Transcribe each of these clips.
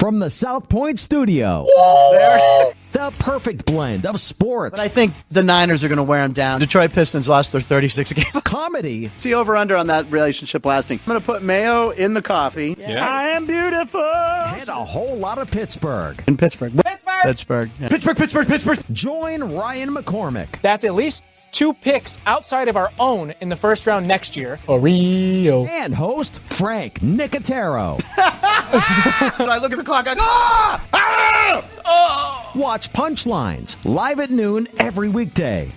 From the South Point studio, the perfect blend of sports. But I think the Niners are going to wear them down. Detroit Pistons lost their 36 games. Comedy. See over-under on that relationship lasting. I'm going to put mayo in the coffee. Yeah. I am beautiful. And a whole lot of Pittsburgh. In Pittsburgh. Pittsburgh. Yeah. Pittsburgh. Join Ryan McCormick. That's at least 2 picks outside of our own in the first round next year. Oreo. And host Frank Nicotero. When I look at the clock, I go, ah! Ah! Oh! Watch Punchlines live at noon every weekday.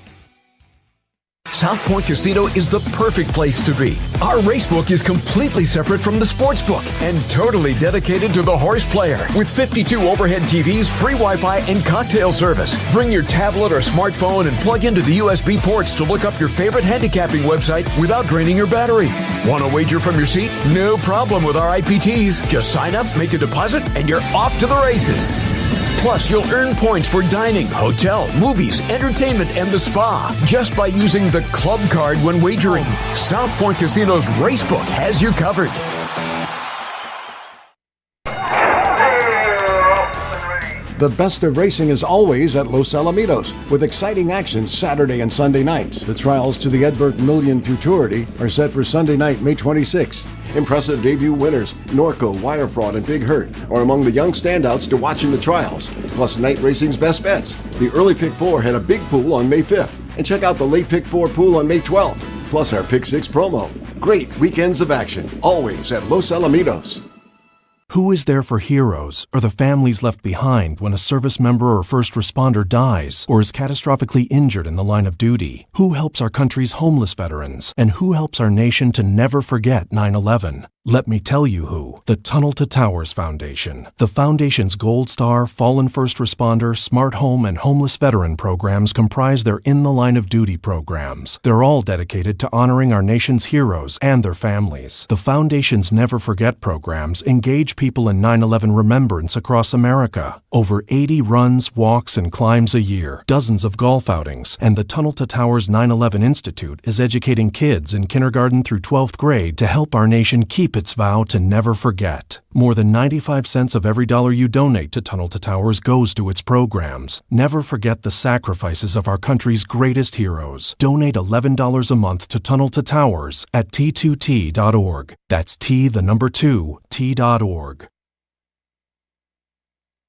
South Point Casino is the perfect place to be. Our racebook is completely separate from the sportsbook and totally dedicated to the horse player. With 52 overhead TVs, free Wi-Fi, and cocktail service. Bring your tablet or smartphone and plug into the USB ports to look up your favorite handicapping website without draining your battery. Want to wager from your seat? No problem with our IPTs. Just sign up, make a deposit, and you're off to the races. Plus, you'll earn points for dining, hotel, movies, entertainment, and the spa just by using the club card when wagering. South Point Casino's Racebook has you covered. The best of racing is always at Los Alamitos, with exciting action Saturday and Sunday nights. The trials to the Edberg Million Futurity are set for Sunday night, May 26th. Impressive debut winners, Norco, Wire Fraud, and Big Hurt are among the young standouts to watch in the trials. Plus, night racing's best bets. The early Pick 4 had a big pool on May 5th. And check out the late Pick 4 pool on May 12th. Plus our Pick 6 promo. Great weekends of action, always at Los Alamitos. Who is there for heroes or the families left behind when a service member or first responder dies or is catastrophically injured in the line of duty? Who helps our country's homeless veterans? And who helps our nation to never forget 9/11? Let me tell you who. The Tunnel to Towers Foundation. The Foundation's Gold Star, Fallen First Responder, Smart Home, and Homeless Veteran programs comprise their In the Line of Duty programs. They're all dedicated to honoring our nation's heroes and their families. The Foundation's Never Forget programs engage people in 9/11 remembrance across America. Over 80 runs, walks, and climbs a year, dozens of golf outings, and the Tunnel to Towers 9/11 Institute is educating kids in kindergarten through 12th grade to help our nation keep its vow to never forget. More than 95 cents of every dollar you donate to Tunnel to Towers goes to its programs. Never forget the sacrifices of our country's greatest heroes. Donate $11 a month to Tunnel to Towers at T2T.org. That's T2T.org.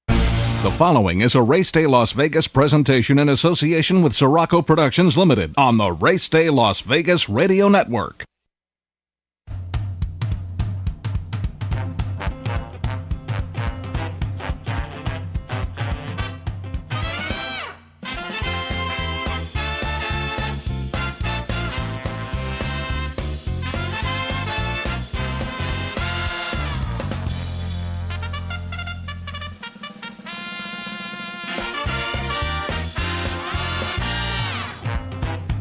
The following is a Race Day Las Vegas presentation in association with Siraco Productions Limited on the Race Day Las Vegas Radio Network.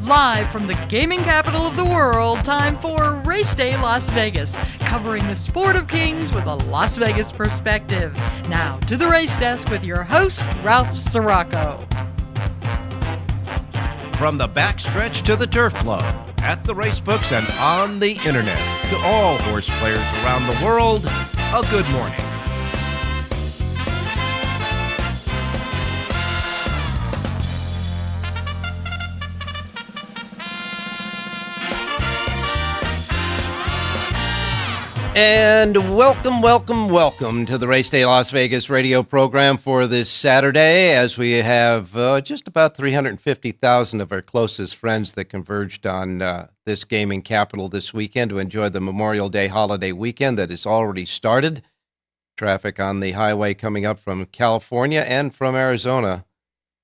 Live from the gaming capital of the world, time for Race Day Las Vegas, covering the sport of kings with a Las Vegas perspective. Now to the race desk with your host, Ralph Siraco. From the backstretch to the turf club, at the racebooks and on the internet, to all horse players around the world, a good morning. And welcome to the Race Day Las Vegas radio program for this Saturday, as we have just about 350,000 of our closest friends that converged on this gaming capital this weekend to enjoy the Memorial Day holiday weekend that has already started. Traffic on the highway coming up from California and from Arizona.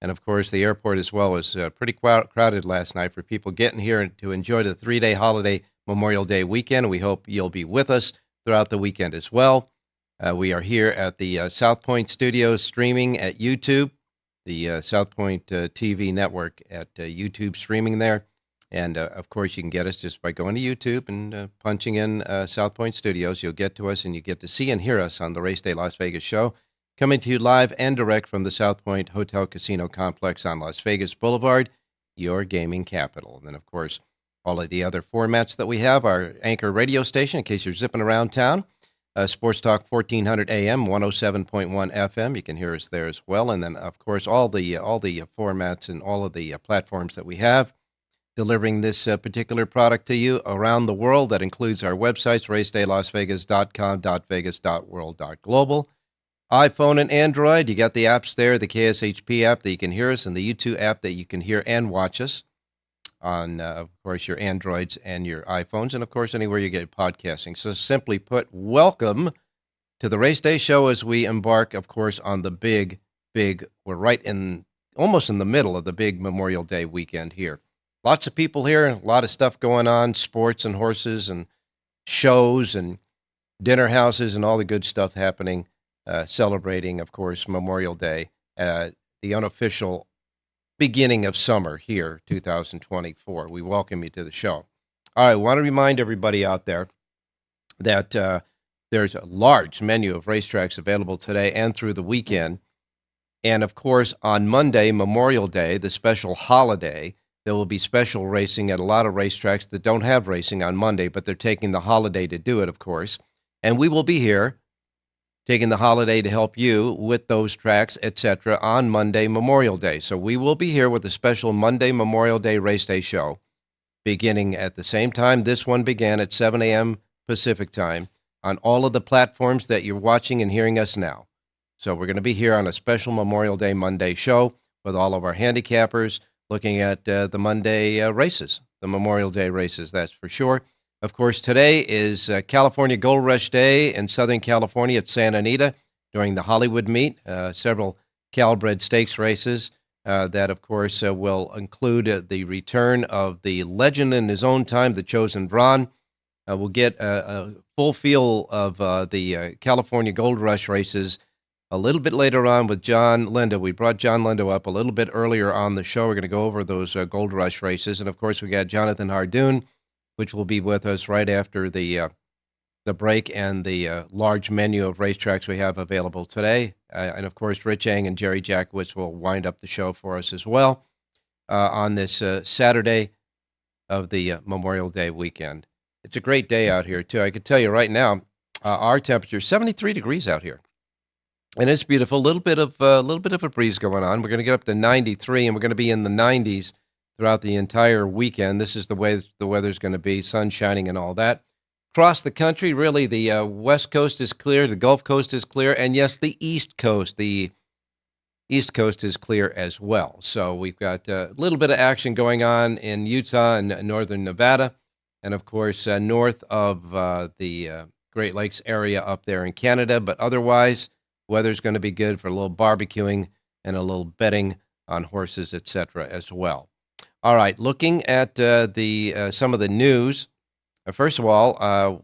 And, of course, the airport as well was pretty crowded last night for people getting here to enjoy the 3-day holiday Memorial Day weekend. We hope you'll be with us throughout the weekend as well. We are here at the South Point Studios streaming at YouTube, the South Point TV network at YouTube streaming there. And, of course, you can get us just by going to YouTube and punching in South Point Studios. You'll get to us and you get to see and hear us on the Race Day Las Vegas show, coming to you live and direct from the South Point Hotel Casino Complex on Las Vegas Boulevard, your gaming capital. And then, of course, all of the other formats that we have, our anchor radio station, in case you're zipping around town, Sports Talk 1400 AM, 107.1 FM. You can hear us there as well. And then, of course, all the formats and all of the platforms that we have delivering this particular product to you around the world. That includes our websites, racedaylasvegas.com.vegas.world.global. iPhone and Android, you got the apps there, the KSHP app that you can hear us, and the U2 app that you can hear and watch us on, of course, your Androids and your iPhones, and, of course, anywhere you get podcasting. So simply put, welcome to the Race Day Show as we embark, of course, on the big, we're almost in the middle of the big Memorial Day weekend here. Lots of people here, a lot of stuff going on, sports and horses and shows and dinner houses and all the good stuff happening, celebrating, of course, Memorial Day, the unofficial beginning of summer here, 2024. We welcome you to the show. All right, I want to remind everybody out there that there's a large menu of racetracks available today and through the weekend. And, of course, on Monday, Memorial Day, the special holiday, there will be special racing at a lot of racetracks that don't have racing on Monday, but they're taking the holiday to do it, of course. And we will be here taking the holiday to help you with those tracks, etc., on Monday, Memorial Day. So we will be here with a special Monday Memorial Day Race Day show, beginning at the same time this one began at 7 a.m. Pacific time, on all of the platforms that you're watching and hearing us now. So we're going to be here on a special Memorial Day Monday show with all of our handicappers looking at the Monday races, the Memorial Day races, that's for sure. Of course, today is California Gold Rush Day in Southern California at Santa Anita during the Hollywood Meet. Several Calbred Stakes races that, of course, will include the return of the legend in his own time, the Chosen Brawn. We'll get a full feel of the California Gold Rush races a little bit later on with John Lindo. We brought John Lindo up a little bit earlier on the show. We're going to go over those Gold Rush races. And, of course, we got Jonathan Hardon, which will be with us right after the break and the large menu of racetracks we have available today. And, of course, Rich Eng and Jerry Jackwitz will wind up the show for us as well on this Saturday of the Memorial Day weekend. It's a great day out here, too. I can tell you right now, our temperature is 73 degrees out here. And it's beautiful. A little bit of a breeze going on. We're going to get up to 93, and we're going to be in the 90s throughout the entire weekend. This is the way the weather's going to be, sun shining and all that. Across the country, really, the West Coast is clear, the Gulf Coast is clear, and yes, the East Coast. The East Coast is clear as well. So we've got a little bit of action going on in Utah and northern Nevada, and, of course, north of the Great Lakes area up there in Canada. But otherwise, weather's going to be good for a little barbecuing and a little betting on horses, etc. as well. All right, looking at some of the news. First of all,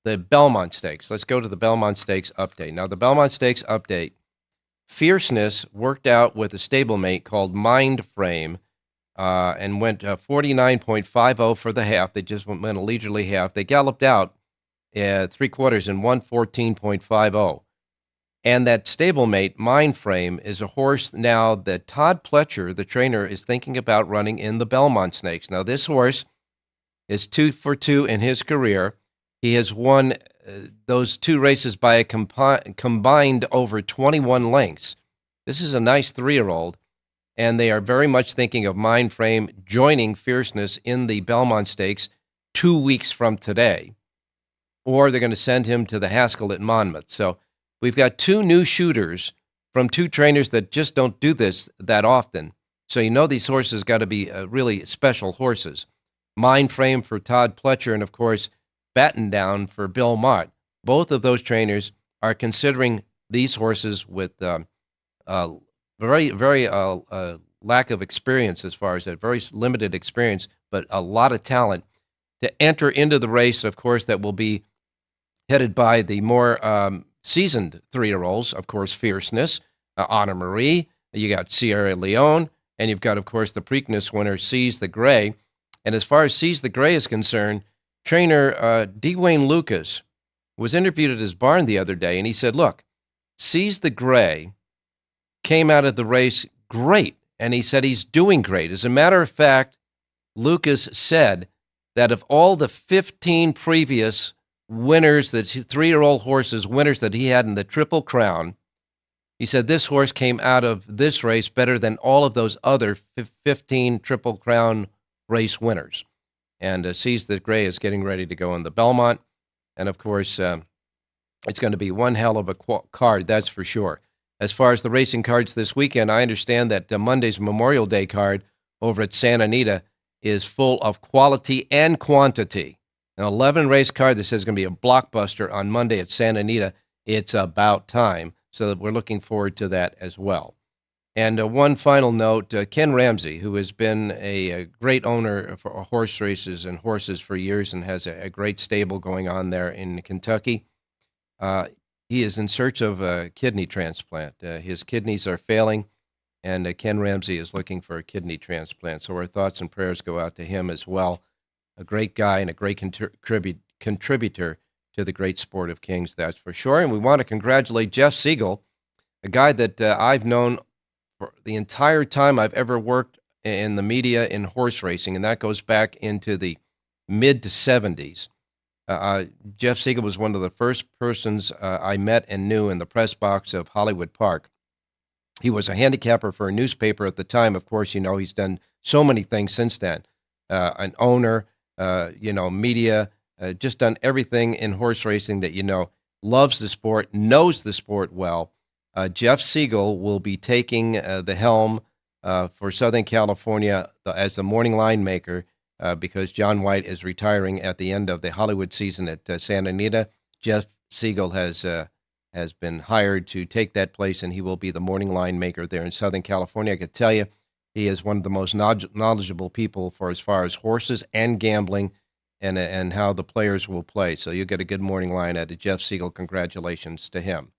the Belmont Stakes. Let's go to the Belmont Stakes update. Now, the Belmont Stakes update, Fierceness worked out with a stablemate called Mind Frame and went 49.50 for the half. They just went a leisurely half. They galloped out 3/4 and won 14.50. And that stablemate, Mind Frame, is a horse now that Todd Pletcher, the trainer, is thinking about running in the Belmont Stakes. Now, this horse is 2 for 2 in his career. He has won those two races by a combined over 21 lengths. This is a nice 3-year-old, and they are very much thinking of Mind Frame joining Fierceness in the Belmont Stakes 2 weeks from today, or they're going to send him to the Haskell at Monmouth. So we've got two new shooters from two trainers that just don't do this that often. So you know these horses got to be really special horses. Mind Frame for Todd Pletcher and, of course, Batten Down for Bill Mott. Both of those trainers are considering these horses with very lack of experience as far as that, very limited experience, but a lot of talent to enter into the race, of course, that will be headed by the more seasoned 3-year-olds, of course, Fierceness, Anna Marie, you got Sierra Leone, and you've got, of course, the Preakness winner, Seize the Gray. And as far as Seize the Gray is concerned, trainer Dwayne Lucas was interviewed at his barn the other day, and he said, look, Seize the Gray came out of the race great, and he said he's doing great. As a matter of fact, Lucas said that of all the 15 previous winners, the 3-year-old horses, winners that he had in the Triple Crown. He said this horse came out of this race better than all of those other 15 Triple Crown race winners. And sees that Gray is getting ready to go in the Belmont. And, of course, it's going to be one hell of a card, that's for sure. As far as the racing cards this weekend, I understand that Monday's Memorial Day card over at Santa Anita is full of quality and quantity. An 11-race card that says it's going to be a blockbuster on Monday at Santa Anita. It's about time. So we're looking forward to that as well. And one final note, Ken Ramsey, who has been a great owner for horse races and horses for years and has a great stable going on there in Kentucky, he is in search of a kidney transplant. His kidneys are failing, and Ken Ramsey is looking for a kidney transplant. So our thoughts and prayers go out to him as well. A great guy and a great contributor to the great sport of Kings, that's for sure. And we want to congratulate Jeff Siegel, a guy that I've known for the entire time I've ever worked in the media in horse racing, and that goes back into the mid to 70s. Jeff Siegel was one of the first persons I met and knew in the press box of Hollywood Park. He was a handicapper for a newspaper at the time. Of course, he's done so many things since then. An owner, media, just done everything in horse racing that loves the sport, knows the sport well. Jeff Siegel will be taking the helm for Southern California as the morning line maker because John White is retiring at the end of the Hollywood season at Santa Anita. Jeff Siegel has been hired to take that place, and he will be the morning line maker there in Southern California. I could tell you, he is one of the most knowledgeable people for as far as horses and gambling and how the players will play. So you'll get a good morning line out of Jeff Siegel. Congratulations to him.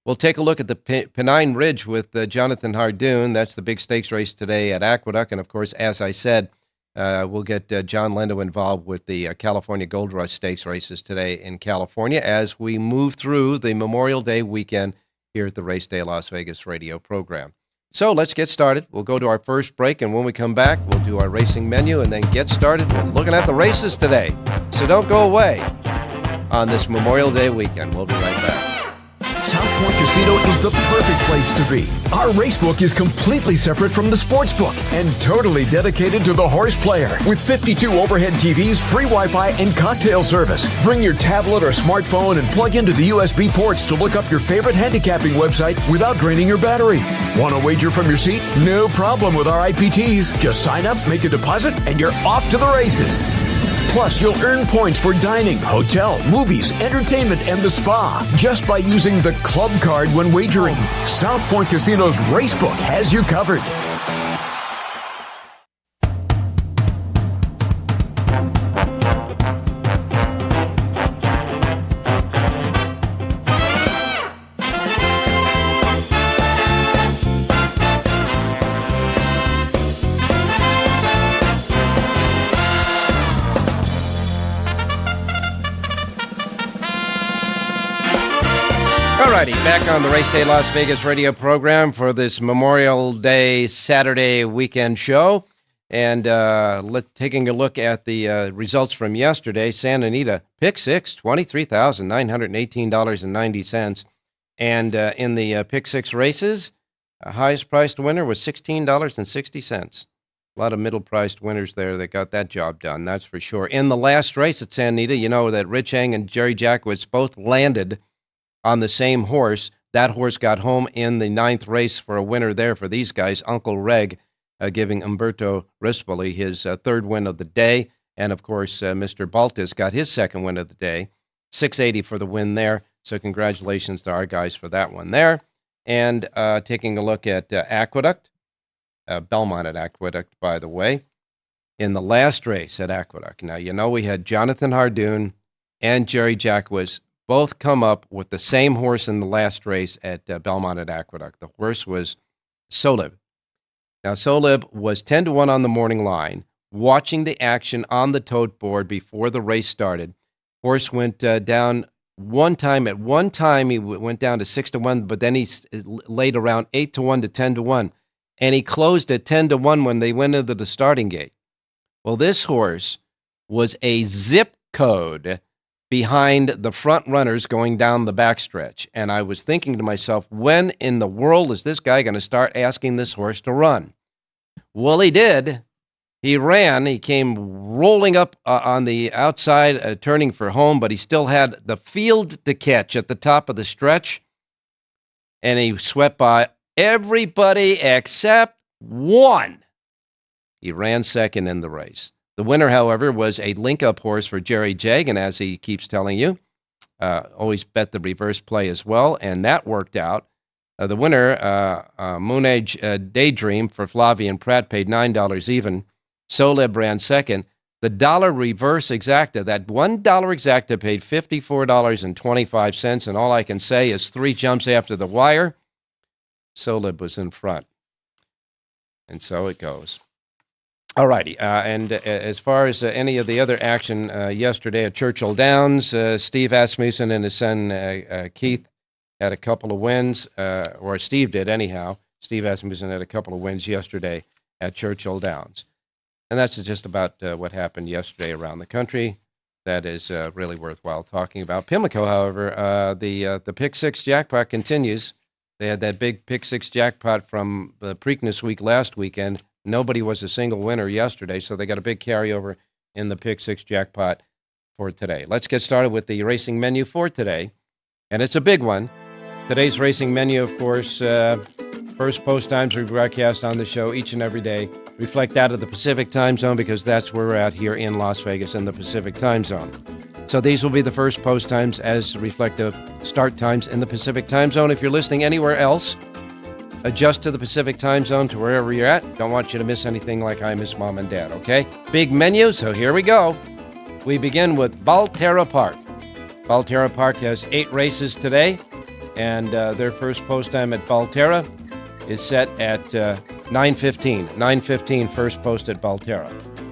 We'll take a look at the Pennine Ridge with Jonathan Hardon. That's the big stakes race today at Aqueduct. And, of course, as I said, we'll get John Lendo involved with the California Gold Rush Stakes races today in California as we move through the Memorial Day weekend here at the Race Day Las Vegas radio program. So let's get started. We'll go to our first break, and when we come back, we'll do our racing menu and then get started with looking at the races today. So don't go away on this Memorial Day weekend. We'll be right back. South Point Casino is the perfect place to be. Our racebook is completely separate from the sportsbook and totally dedicated to the horse player. With 52 overhead TVs, free Wi-Fi, and cocktail service. Bring your tablet or smartphone and plug into the USB ports to look up your favorite handicapping website without draining your battery. Want to wager from your seat? No problem with our IPTs. Just sign up, make a deposit, and you're off to the races. Plus, you'll earn points for dining, hotel, movies, entertainment, and the spa just by using the club card when wagering. South Point Casino's Racebook has you covered. Back on the Race Day Las Vegas radio program for this Memorial Day Saturday weekend show. And taking a look at the results from yesterday, Santa Anita, pick six, $23,918.90. And in the pick six races, highest priced winner was $16.60. A lot of middle-priced winners there that got that job done, that's for sure. In the last race at Santa Anita, that Rich Eng and Jerry Jackowitz both landed on the same horse. That horse got home in the ninth race for a winner there for these guys. Uncle Reg giving Umberto Rispoli his third win of the day. And, of course, Mr. Baltus got his second win of the day. $680 for the win there. So congratulations to our guys for that one there. And taking a look at Aqueduct, Belmont at Aqueduct, by the way, in the last race at Aqueduct. Now, we had Jonathan Hardon and Jerry Jackowitz both come up with the same horse in the last race at Belmont at Aqueduct. The horse was Solib. Now, Solib was 10-1 on the morning line, watching the action on the tote board before the race started. Horse went down one time. At one time, he went down to 6-1, but then he laid around 8-1 to 10-1, and he closed at 10-1 when they went into the starting gate. Well, this horse was a zip code behind the front runners going down the backstretch. And I was thinking to myself, when in the world is this guy going to start asking this horse to run? Well, he did. He ran. He came rolling up on the outside, turning for home, but he still had the field to catch at the top of the stretch. And he swept by everybody except one. He ran second in the race. The winner, however, was a link-up horse for Jerry Jagan, as he keeps telling you. Always bet the reverse play as well, and that worked out. The winner, Moonage Daydream for Flavian Pratt, paid $9 even. Soleb ran second. The dollar reverse exacta, that $1 exacta paid $54.25, and all I can say is 3 jumps after the wire, Soleb was in front. And so it goes. All righty, and as far as any of the other action yesterday at Churchill Downs, Steve Asmussen and his son Keith had a couple of wins, or Steve did anyhow. Steve Asmussen had a couple of wins yesterday at Churchill Downs. And that's just about what happened yesterday around the country. That is really worthwhile talking about. Pimlico, however, the Pick 6 jackpot continues. They had that big Pick 6 jackpot from the Preakness week last weekend. Nobody was a single winner yesterday, so they got a big carryover in the Pick 6 jackpot for today. Let's get started with the racing menu for today, and it's a big one. Today's racing menu, of course, first post times we broadcast on the show each and every day reflect that of the Pacific time zone because that's where we're at here in Las Vegas in the Pacific time zone. So these will be the first post times as reflective start times in the Pacific time zone. If you're listening anywhere else, adjust to the Pacific time zone to wherever you're at. Don't want you to miss anything like I miss Mom and Dad, okay? Big menu, so here we go. We begin with Balterra Park. Balterra Park has 8 races today, and their first post time at Balterra is set at 9:15. 9:15 first post at Balterra.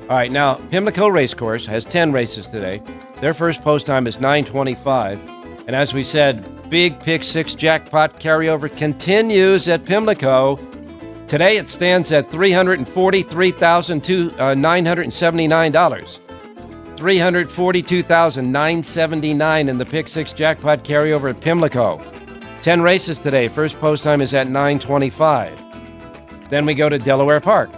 All right, now Pimlico Racecourse has 10 races today. Their first post time is 9:25. And as we said, big Pick 6 jackpot carryover continues at Pimlico. Today it stands at $343,979. $342,979 in the Pick 6 jackpot carryover at Pimlico. 10 races today. First post time is at 9:25. Then we go to Delaware Park.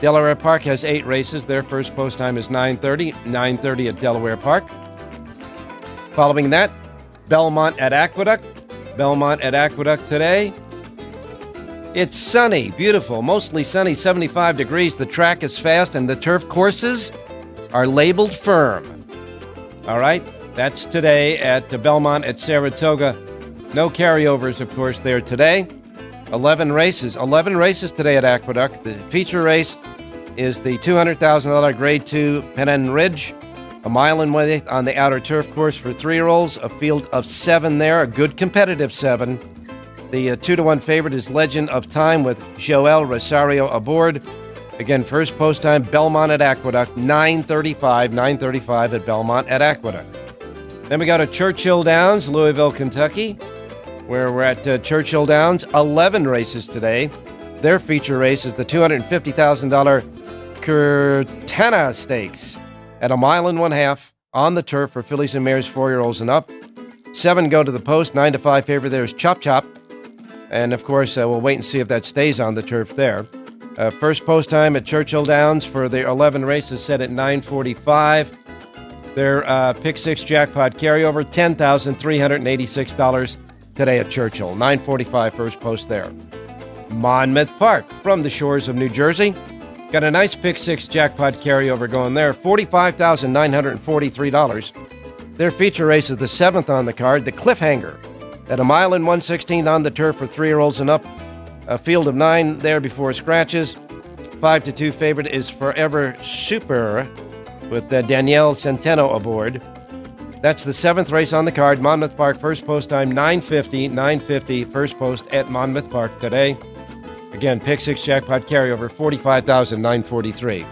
Delaware Park has 8 races. Their first post time is 9:30. 9:30 at Delaware Park. Following that, Belmont at Aqueduct. Belmont at Aqueduct today. It's sunny, beautiful, mostly sunny, 75 degrees. The track is fast and the turf courses are labeled firm. All right, that's today at Belmont at Saratoga. No carryovers, of course, there today. 11 races today at Aqueduct. The feature race is the $200,000 Grade 2 Penn Ridge, a mile and width on the outer turf course for 3-year-olds, a field of 7 there, a good competitive 7. The 2-1 favorite is Legend of Time with Joel Rosario aboard. Again, first post time, Belmont at Aqueduct, 9:35 at Belmont at Aqueduct. Then we go to Churchill Downs, Louisville, Kentucky, where we're at Churchill Downs. 11 races today. Their feature race is the $250,000 Curtana Stakes at 1.5 miles on the turf for fillies and mares, 4-year-olds and up. 7 go to the post. 9-5 favorite there is Chop Chop. And, of course, we'll wait and see if that stays on the turf there. First post time at Churchill Downs for the 11 races set at 9:45. Their Pick 6 jackpot carryover, $10,386 today at Churchill. 9:45 first post there. Monmouth Park from the shores of New Jersey. Got a nice Pick 6 jackpot carryover going there, $45,943. Their feature race is the 7th on the card, the Cliffhanger, at 1.116 miles on the turf for 3-year-olds and up. A field of 9 there before scratches. 5-2 favorite is Forever Super with Danielle Centeno aboard. That's the 7th race on the card. Monmouth Park, first post time, 9:50, first post at Monmouth Park today. Again, Pick 6 jackpot carryover, $45,943.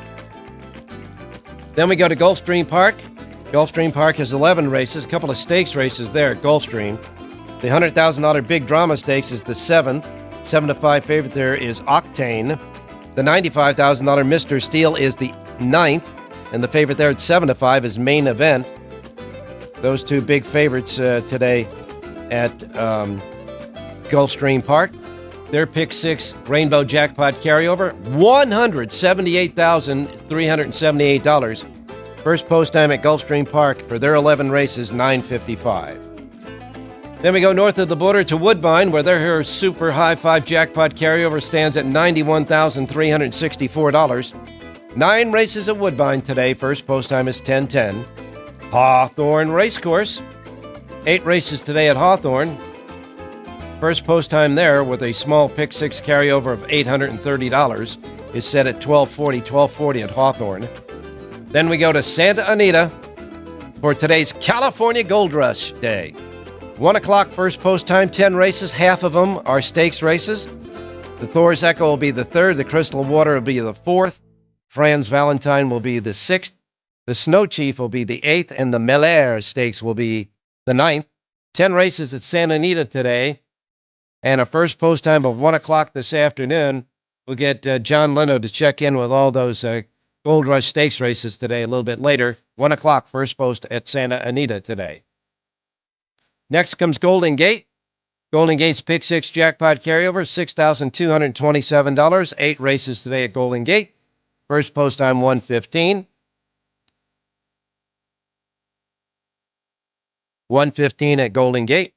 Then we go to Gulfstream Park. Gulfstream Park has 11 races, a couple of stakes races there at Gulfstream. The $100,000 Big Drama Stakes is the 7th. 7-5 favorite there is Octane. The $95,000 Mr. Steel is the 9th, and the favorite there at 7-5 is Main Event. Those two big favorites today at Gulfstream Park. Their pick six Rainbow Jackpot carryover, $178,378. First post time at Gulfstream Park for their 11 races, $9.55. Then we go north of the border to Woodbine, where their super high five jackpot carryover stands at $91,364. 9 races at Woodbine today. First post time is 10:10. Hawthorne Racecourse. 8 races today at Hawthorne. First post time there with a small pick six carryover of $830 is set at $12.40 at Hawthorne. Then we go to Santa Anita for today's California Gold Rush Day. 1 o'clock first post time, 10 races. Half of them are stakes races. The Thor's Echo will be the 3rd. The Crystal Water will be the 4th. Franz Valentine will be the 6th. The Snow Chief will be the 8th. And the Melaire Stakes will be the 9th. 10 races at Santa Anita today. And a first post time of 1 o'clock this afternoon. We'll get John Leno to check in with all those Gold Rush Stakes races today a little bit later. 1 o'clock first post at Santa Anita today. Next comes Golden Gate. Golden Gate's pick six jackpot carryover, $6,227. 8 races today at Golden Gate. First post time 1:15. 1:15 at Golden Gate.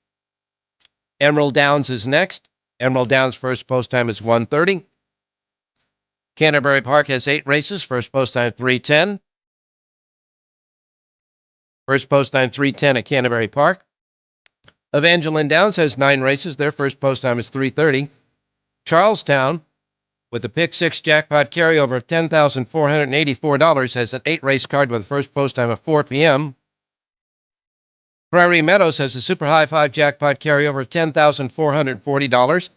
Emerald Downs is next. Emerald Downs first post time is 1:30. Canterbury Park has 8 races. First post time 3:10. First post time 3:10 at Canterbury Park. Evangeline Downs has 9 races. Their first post time is 3:30. Charlestown, with the pick six jackpot carryover of $10,484, has an 8-race card with a first post time of 4 p.m. Prairie Meadows has a super high five jackpot carryover of $10,440.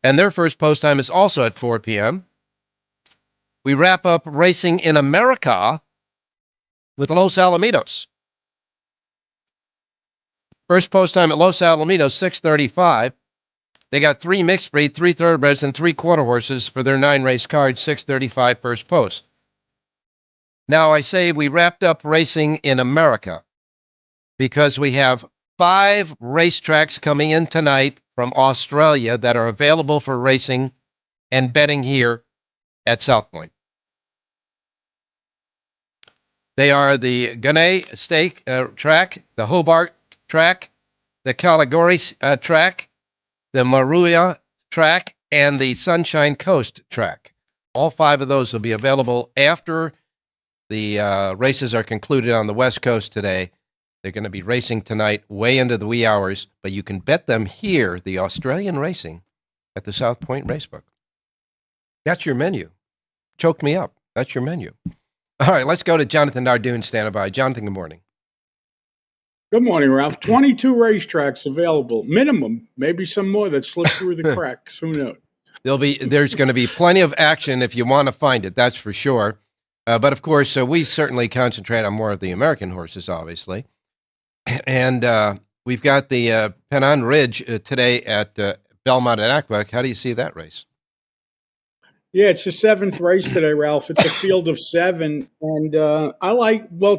And their first post time is also at 4 p.m. We wrap up Racing in America with Los Alamitos. First post time at Los Alamitos, 6:35. They got 3 mixed breed, 3 thoroughbreds, and 3 quarter horses for their 9-race card, 6:35 first post. Now, I say we wrapped up Racing in America because we have 5 racetracks coming in tonight from Australia that are available for racing and betting here at South Point. They are the Gunay Stake track, the Hobart track, the Caligari track, the Maruya track, and the Sunshine Coast track. All 5 of those will be available after the races are concluded on the West Coast today. They're going to be racing tonight way into the wee hours, but you can bet them here, the Australian racing, at the South Point Racebook. That's your menu. Choke me up. That's your menu. All right, let's go to Jonathan Nardoon standing by. Jonathan, good morning. Good morning, Ralph. 22 racetracks available, minimum. Maybe some more that slip through the cracks. Who knows? There's going to be plenty of action if you want to find it. That's for sure. But of course, we certainly concentrate on more of the American horses, obviously. And we've got the Pennon Ridge today at Belmont and Aqueduct. How do you see that race? Yeah, it's the 7th race today, Ralph. It's a field of 7. And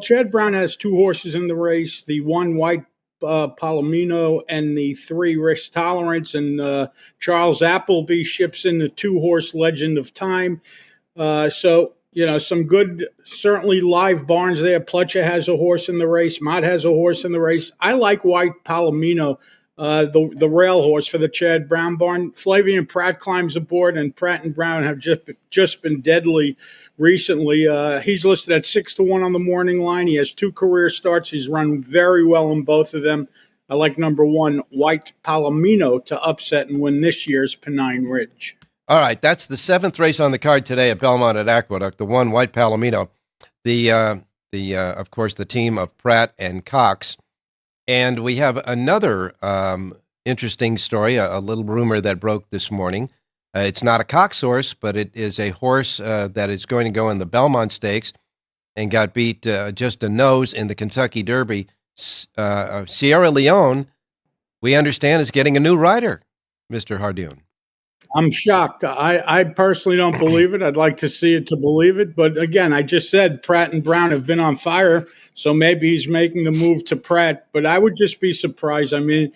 Chad Brown has 2 horses in the race, the 1 White Palomino and the 3 Risk Tolerance. And Charles Appleby ships in the 2-horse Legend of Time. Some good, certainly live barns there. Pletcher has a horse in the race. Mott has a horse in the race. I like White Palomino, the rail horse for the Chad Brown barn. Flavian Pratt climbs aboard, and Pratt and Brown have just been deadly recently. He's listed at 6-1 on the morning line. He has 2 career starts. He's run very well in both of them. I like number 1, White Palomino, to upset and win this year's Pennine Ridge. All right, that's the 7th race on the card today at Belmont at Aqueduct, the 1 White Palomino. Of course, the team of Pratt and Cox. And we have another interesting story, a little rumor that broke this morning. It's not a Cox horse, but it is a horse that is going to go in the Belmont Stakes and got beat just a nose in the Kentucky Derby. Sierra Leone, we understand, is getting a new rider, Mr. Hardon. I'm shocked. I personally don't believe it. I'd like to see it to believe it. But again, I just said Pratt and Brown have been on fire, so maybe he's making the move to Pratt. But I would just be surprised. I mean,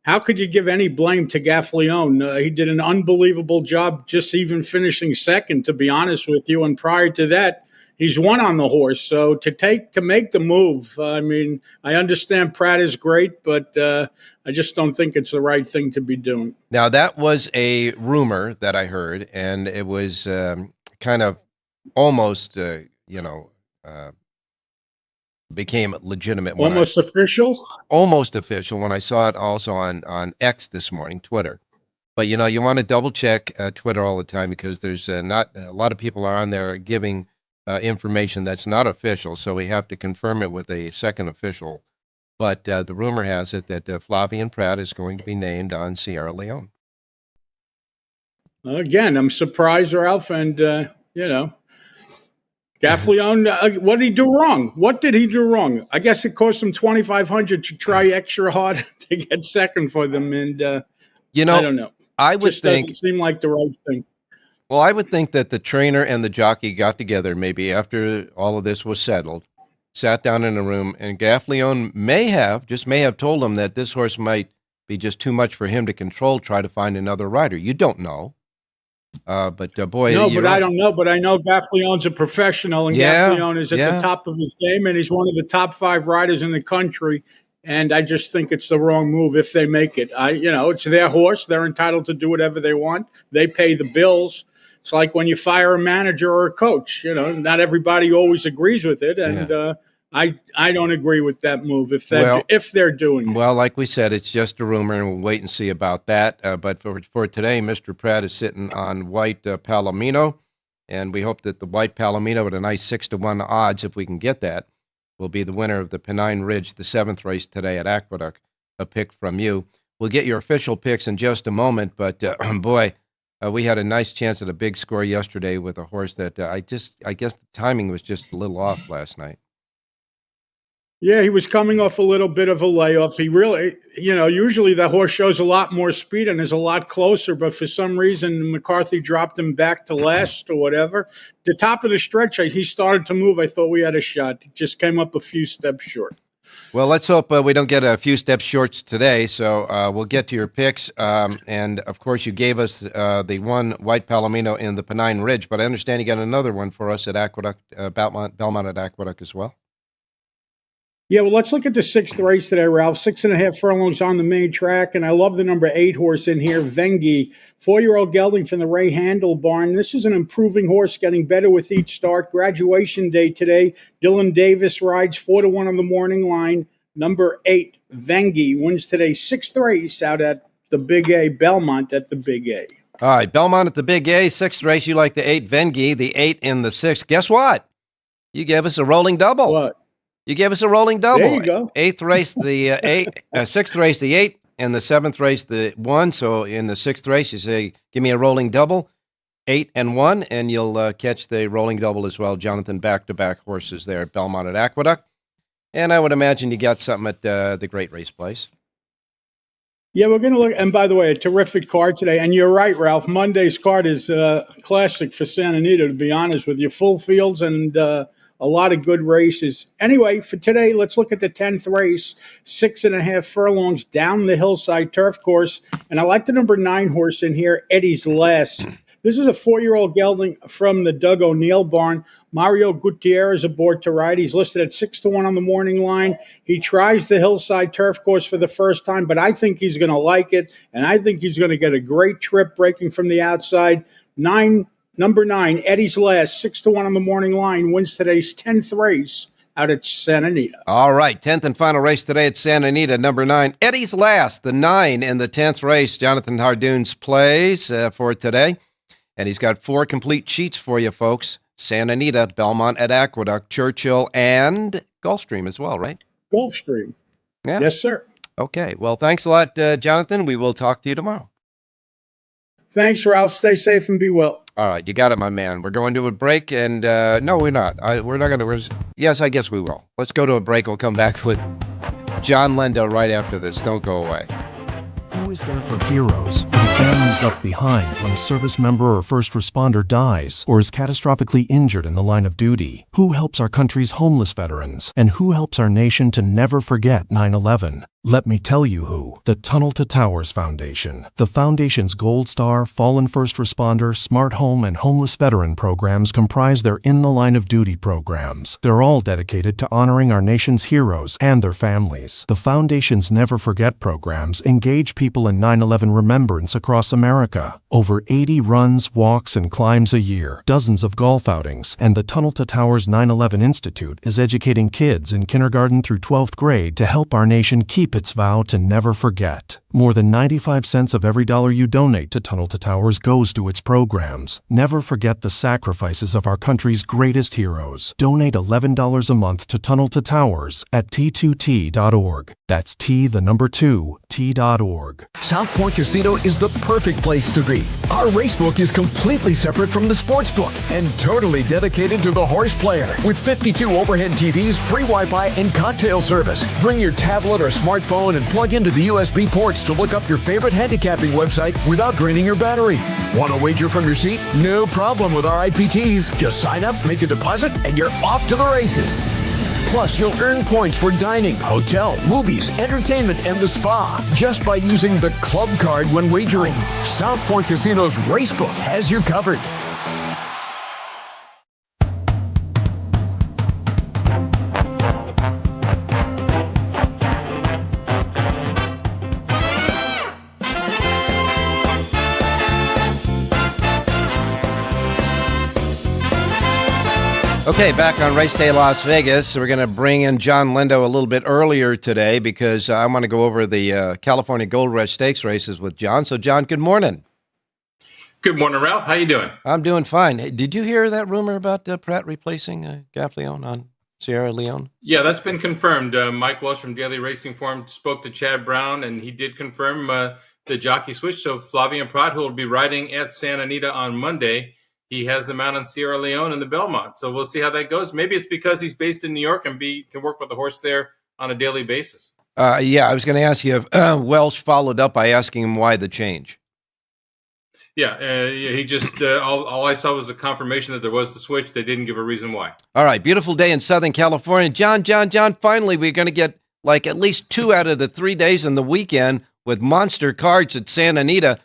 how could you give any blame to Gaffalione? He did an unbelievable job just even finishing second, to be honest with you. And prior to that, he's won on the horse. So to make the move, I mean, I understand Pratt is great, but I just don't think it's the right thing to be doing. Now, that was a rumor that I heard, and it was kind of almost, became legitimate. Almost official? Almost official when I saw it also on X this morning, Twitter. But, you want to double check Twitter all the time because there's not a lot of people are on there giving information that's not official. So we have to confirm it with a second official. But the rumor has it that Flavien Prat is going to be named on Sierra Leone. Again, I'm surprised, Ralph, and Gaffalione. What did he do wrong? What did he do wrong? I guess it cost him $2,500 to try extra hard to get second for them, and I don't know. I would think doesn't seem like the right thing. Well, I would think that the trainer and the jockey got together maybe after all of this was settled, sat down in a room, and Gaffalione may have told him that this horse might be just too much for him to control, try to find another rider. You don't know. But boy, no, but I don't know. But I know Gaffalione's a professional, and Gaffalione is at the top of his game, and he's one of the top 5 riders in the country. And I just think it's the wrong move if they make it. It's their horse; they're entitled to do whatever they want. They pay the bills. It's like when you fire a manager or a coach. Not everybody always agrees with it, and I don't agree with that move if they're doing it. Well, like we said, it's just a rumor, and we'll wait and see about that. But for today, Mr. Pratt is sitting on white Palomino, and we hope that the white Palomino at a nice 6-1 odds, if we can get that, will be the winner of the Pennine Ridge, the 7th race today at Aqueduct. A pick from you. We'll get your official picks in just a moment, but boy, we had a nice chance at a big score yesterday with a horse that I guess the timing was just a little off last night. Yeah, he was coming off a little bit of a layoff. He really, usually the horse shows a lot more speed and is a lot closer, but for some reason, McCarthy dropped him back to last or whatever. The top of the stretch, he started to move. I thought we had a shot. He just came up a few steps short. Well, let's hope we don't get a few steps short today, so we'll get to your picks. And, of course, you gave us the one white Palomino in the Pennine Ridge, but I understand you got another one for us at Aqueduct, Belmont at Aqueduct as well. Yeah, well, let's look at the 6th race today, Ralph. 6.5 furlongs on the main track, and I love the number 8 horse in here, Vengi. 4-year-old gelding from the Ray Handel barn. This is an improving horse, getting better with each start. Graduation day today. Dylan Davis rides 4-1 on the morning line. Number 8, Vengi, wins today's 6th race out at the Big A, Belmont at the Big A. All right, Belmont at the Big A, 6th race. You like the 8, Vengi, the 8 in the 6th. Guess what? You gave us a rolling double. What? You gave us a rolling double. There you go. 8th race, the 8, 6th race, the 8, and the 7th race, the 1. So in the 6th race, you say, give me a rolling double, 8 and 1, and you'll catch the rolling double as well. Jonathan, back-to-back horses there at Belmont at Aqueduct. And I would imagine you got something at the Great Race Place. Yeah, we're going to look. And by the way, a terrific card today. And you're right, Ralph. Monday's card is classic for Santa Anita, to be honest with you. Full fields and a lot of good races. Anyway, for today, let's look at the 10th race, 6.5 furlongs down the hillside turf course. And I like the number 9 horse in here, Eddie's Last. This is a 4-year-old gelding from the Doug O'Neill barn. Mario Gutierrez aboard to ride. He's listed at 6-1 on the morning line. He tries the hillside turf course for the first time, but I think he's going to like it, and I think he's going to get a great trip breaking from the outside. Number 9, Eddie's Last, 6-1 on the morning line, wins today's 10th race out at Santa Anita. All right, 10th and final race today at Santa Anita, number 9, Eddie's Last, the 9 in the 10th race. Jonathan Hardon's plays for today, and he's got 4 complete sheets for you, folks. Santa Anita, Belmont at Aqueduct, Churchill, and Gulfstream as well, right? Gulfstream. Yeah. Yes, sir. Okay, well, thanks a lot, Jonathan. We will talk to you tomorrow. Thanks, Ralph. Stay safe and be well. All right, you got it, my man. We're going to a break, and no, we're not. We're not going to. Yes, I guess we will. Let's go to a break. We'll come back with John Lendo right after this. Don't go away. is there for heroes or the families left behind when a service member or first responder dies or is catastrophically injured in the line of duty? Who helps our country's homeless veterans? And who helps our nation to never forget 9/11? Let me tell you who. The Tunnel to Towers Foundation. The Foundation's Gold Star, Fallen First Responder, Smart Home, and Homeless Veteran programs comprise their In the Line of Duty programs. They're all dedicated to honoring our nation's heroes and their families. The Foundation's Never Forget programs engage people in 9/11 remembrance across America. Over 80 runs, walks, and climbs a year, dozens of golf outings, and the Tunnel to Towers 9/11 Institute is educating kids in kindergarten through 12th grade to help our nation keep its vow to never forget. More than 95 cents of every dollar you donate to Tunnel to Towers goes to its programs. Never forget the sacrifices of our country's greatest heroes. Donate $11 a month to Tunnel to Towers at T2T.org. That's T2T.org. South Point Casino is the perfect place to be. Our racebook is completely separate from the sportsbook and totally dedicated to the horse player. With 52 overhead TVs, free Wi-Fi, and cocktail service. Bring your tablet or smartphone and plug into the USB ports to look up your favorite handicapping website without draining your battery. Want to wager from your seat? No problem with our IPTs. Just sign up, make a deposit, and you're off to the races. Plus, you'll earn points for dining, hotel, movies, entertainment, and the spa just by using the club card when wagering. South Point Casino's Racebook has you covered. Okay, back on Race Day Las Vegas. We're going to bring in John Lindo a little bit earlier today because I want to go over the California Gold Rush Stakes races with John. So, John, good morning. Good morning, Ralph. How you doing? I'm doing fine. Hey, did you hear that rumor about Pratt replacing Gaffleon on Sierra Leone? Yeah, that's been confirmed. Mike Welsh from Daily Racing Form spoke to Chad Brown, and he did confirm the jockey switch. So Flavien Prat, who will be riding at Santa Anita on Monday, he has them out on Sierra Leone and the Belmont. So we'll see how that goes. Maybe it's because he's based in New York and can work with the horse there on a daily basis. Yeah, I was going to ask you if Welsh followed up by asking him why the change. Yeah, he just all I saw was a confirmation that there was the switch. They didn't give a reason why. All right, beautiful day in Southern California. John, finally we're going to get like at least 2 out of the 3 days in the weekend with monster cards at Santa Anita.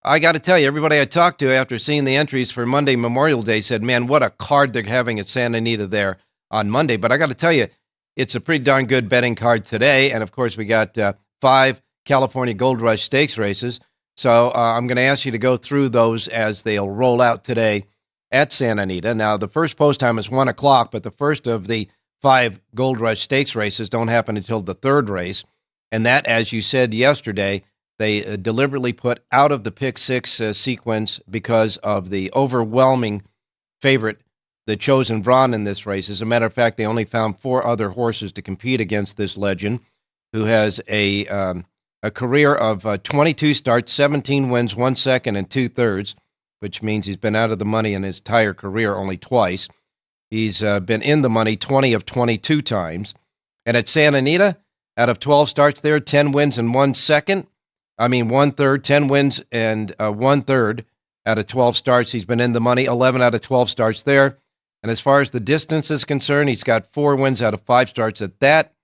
I got to tell you, everybody I talked to after seeing the entries for Monday Memorial Day said, man, what a card they're having at Santa Anita there on Monday. But I got to tell you, it's a pretty darn good betting card today. And, of course, we got 5 California Gold Rush Stakes races. So I'm going to ask you to go through those as they'll roll out today at Santa Anita. Now, the first post time is 1 o'clock, but the first of the 5 Gold Rush Stakes races don't happen until the third race. And that, as you said yesterday, they deliberately put out of the pick 6 sequence because of the overwhelming favorite, the Chosen Vron in this race. As a matter of fact, they only found 4 other horses to compete against this legend, who has a career of 22 starts, 17 wins, 1 second, and 2/3, which means he's been out of the money in his entire career only twice. He's been in the money 20 of 22 times. And at Santa Anita, out of 12 starts there, 10 wins and 1 second. 1/3, 10 wins and 1/3 out of 12 starts. He's been in the money, 11 out of 12 starts there. And as far as the distance is concerned, he's got 4 wins out of 5 starts at that.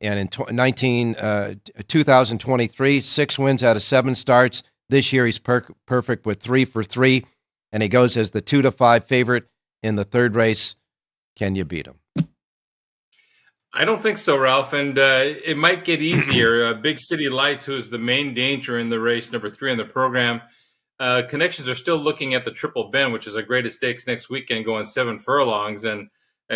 And in 2023, 6 wins out of 7 starts. This year, he's perfect with 3 for 3. And he goes as the 2-5 favorite in the third race. Can you beat him? I don't think so, Ralph, and it might get easier. Big City Lights, who is the main danger in the race, number 3 on the program. Connections are still looking at the Triple Bend, which is a graded stakes next weekend, going 7 furlongs. And